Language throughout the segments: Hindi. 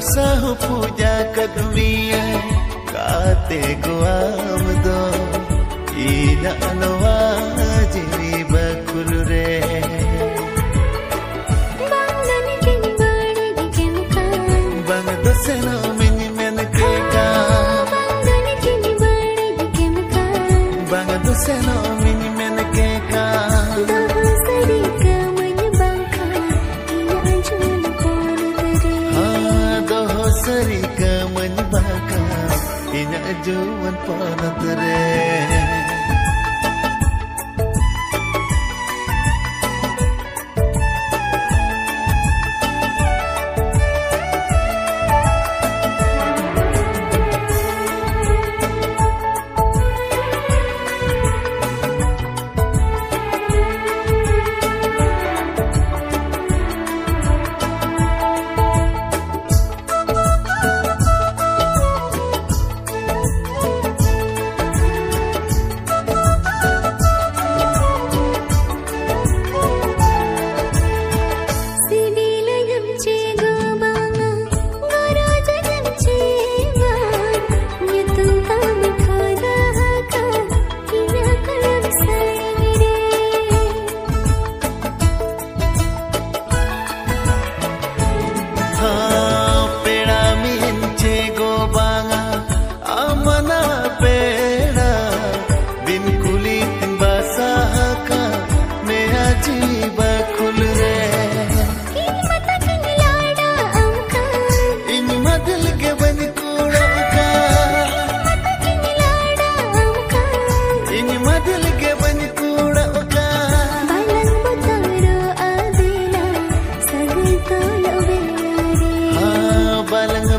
Basahu puja kadumia kate guam do ina anwa jini bakulure bangani kini bade dikemka bang doseno mini menakeka bangani kini bade dikemka bang doseno mini menakeka dohosari ka menyebangka ina anjun ponadare dohosari ka menyebangka ina anjun ponadare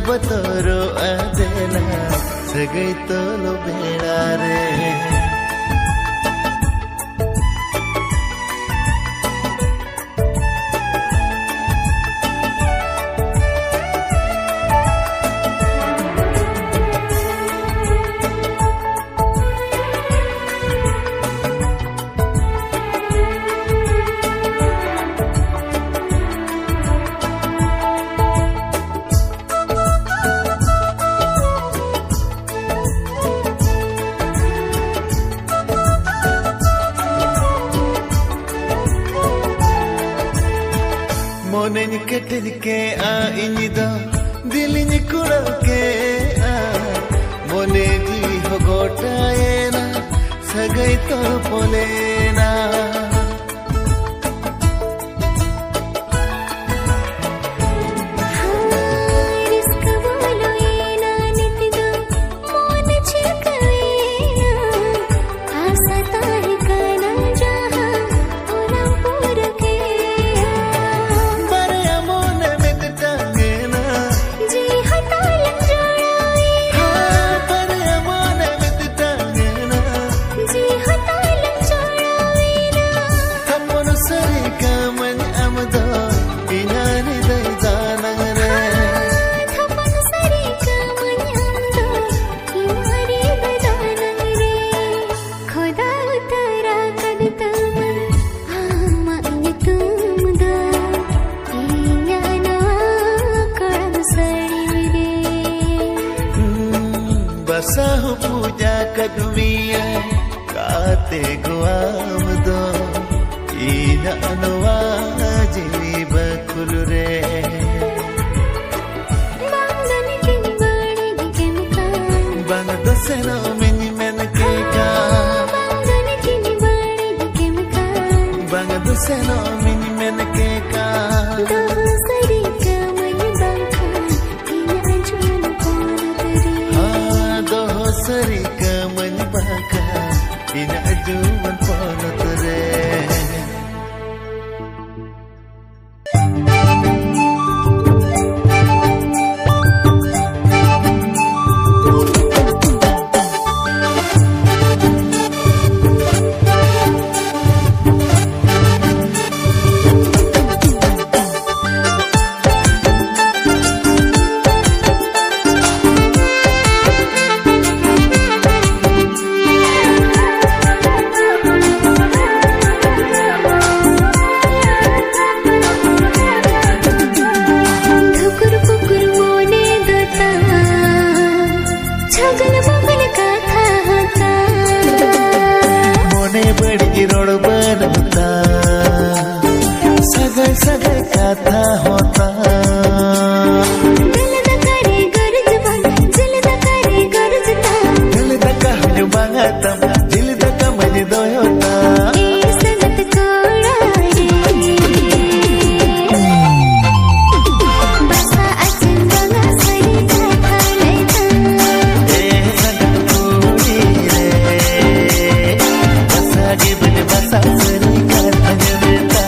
Batoro adela sagai tolo belare Moneni ketelike a inida dilini kurake a monedi hogota ena sagai to polena Basahu puja kadumia kate guam do ina anwa jini bakulure bangani kini bade dikemka bang doseno mini menakeka bangani kini bade dikemka bang doseno mini menakeka dohosari ka menyebangka ina anjun ponadare dohosari ka menyebangka ina anjun ponadare होता दिल दा करे गरज बंग दिल दा करे गरजता दिल दा कहने बांगतम दिल दा कमज दो होता ए सनत कोड़ा रे बसा अचन बंगा सरी का थाले था ए सनत कोड़ी रे बसा गिबन बसा सरी का थाले था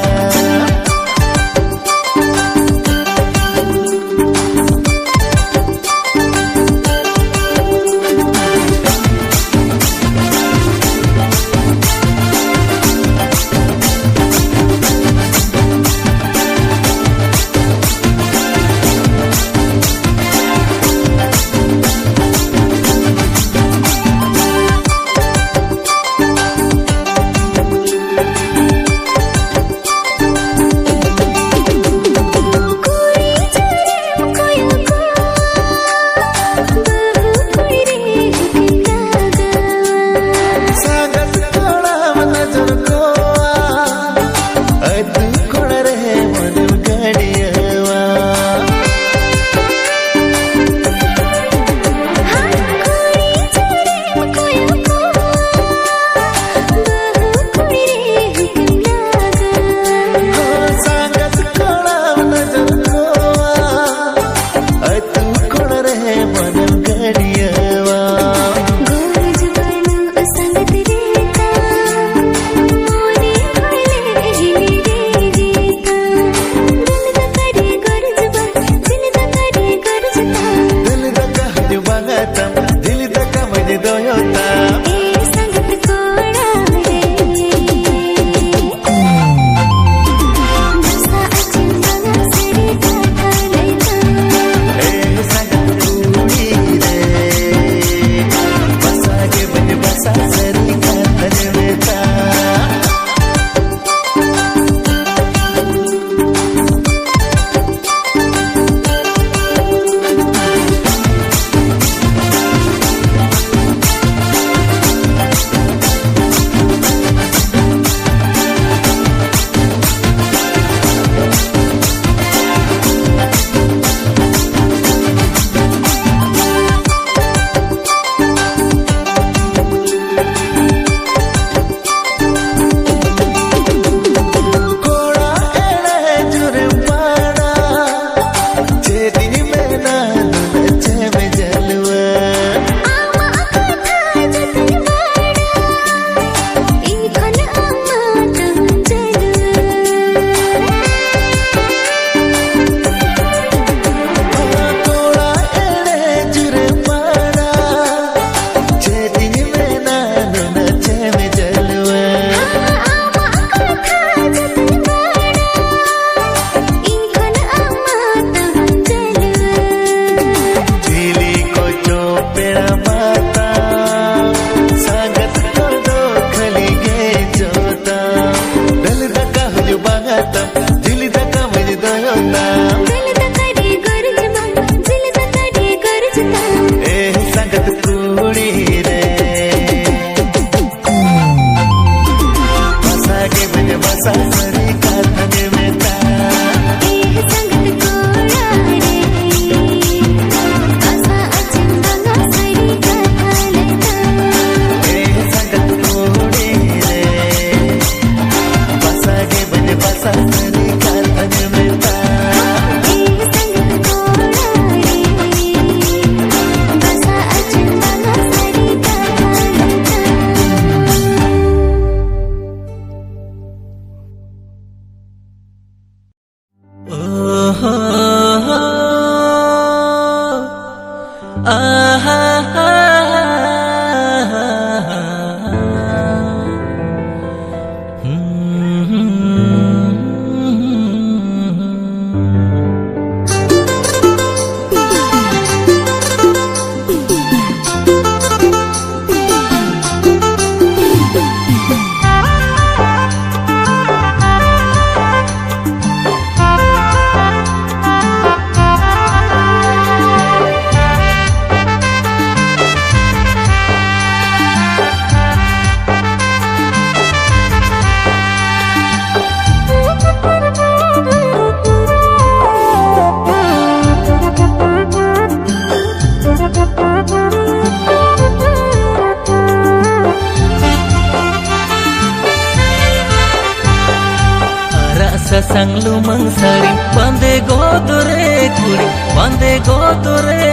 कुड़ी बंदे गोदरे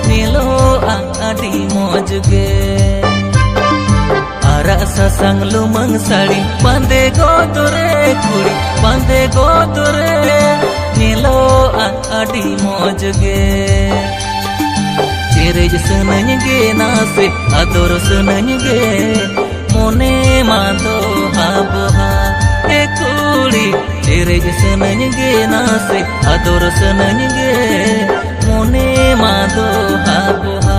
नीलो आडी मौजगे आरा ससंग लुमंग साड़ी बंदे गोदरे कुड़ी बंदे गोदरे नीलो आडी मौजगे चेरेज सनगे नासे आदर सनगे मोने मादो हाबोहा ए कुड़ी चेरेज सनगे नासे आदर सनगे मोने मादो हाबोहा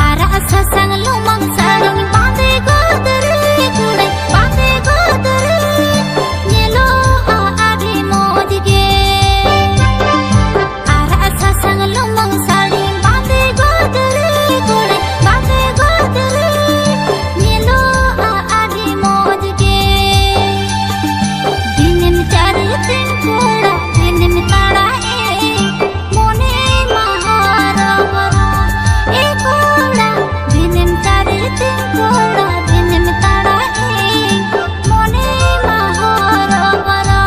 आरा ससंग लुमंग साड़ी बांधे गोदरे कुड़े बांधे गोदरे नीलो आडी मौजगे आरा ससंग लुमंग साड़ी बांधे गोदरे कुड़े बांधे गोदरे नीलो आडी मौजगे दिन में चार दिन कोड़ा दिन में ताड़ा मोने महारा बरा ए कोड़ा दिन में चार दिन कोड़ा दिन में ताड़ा मोने महारा बरा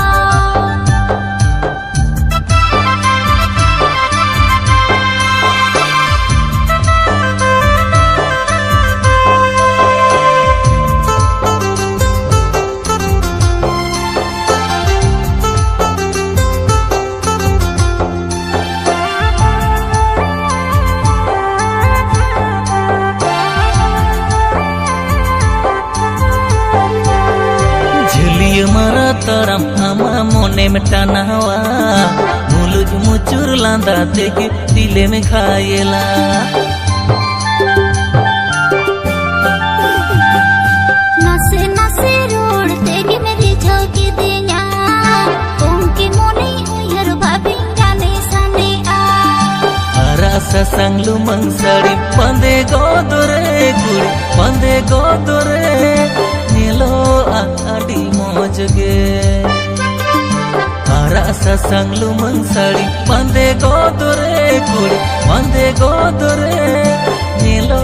झुलिय मारा तरम आमा मोने में टानावा मुलुज मुचुर लांदा देखे दिले में खाएला नसे नसे रोड तेगी मेरी झोंकी दिया उनकी मोनी उयर भाभी जाने सने आ आरा ससंग लुमंग साड़ी बंदे गोदरे कुड़ी बंदे गोदरे नीलो आडी मौजगे आरा ससंग लुमंग साड़ी बंदे गोदरे कुड़ी बंदे गोदरे नीलो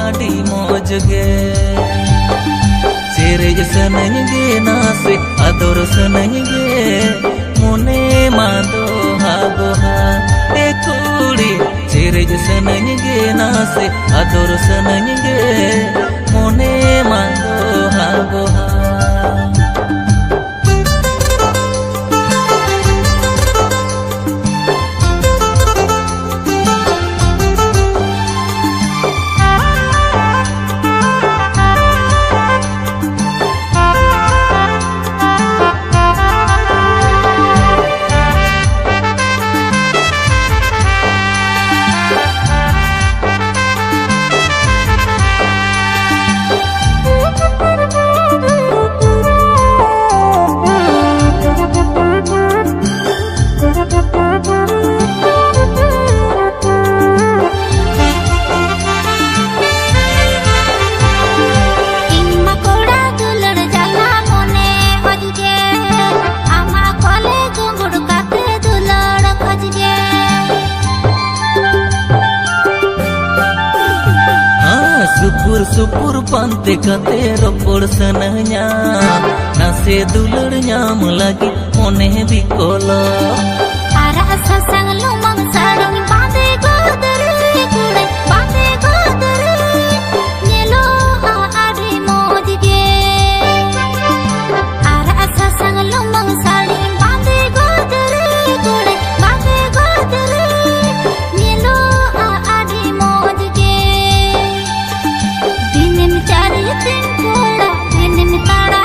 आडी मौजगे चेरेज सनगे नासे आदर सनगे मोने मादो हाबोहा ए कुड़ी चेरेज सनगे नासे आदर सनगे मोने मादो हाबोहा इम्मा कोड़ा दुलड़ जाला मोने खोजगे आमा कोले गुंगुड़ काते दुलड़ खोजगे हाँ सुपुर सुपुर पांते कते रोपड़ सनया नासे दुलड़ ᱧᱟᱢ लगी मोने भी कोलो आरा ससंग लुमंग साड़ी बांधे गोदरे कुड़े बांधे गोदरे नीलो आडी मौजगे आरा ससंग लुमंग साड़ी बांधे गोदरे कुड़े बांधे गोदरे नीलो आडी मौजगे दिन में चार दिन कोड़ा दिन में ताड़ा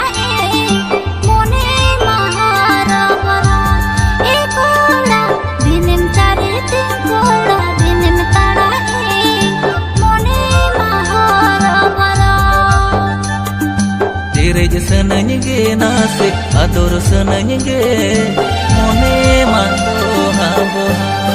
मोने महारा बरा ए कोड़ा दिन में चार दिन कोड़ा दिन में ताड़ा मोने महारा बरा चेरेज सनगे नासे आदर सनगे मोने मादो हाबोहा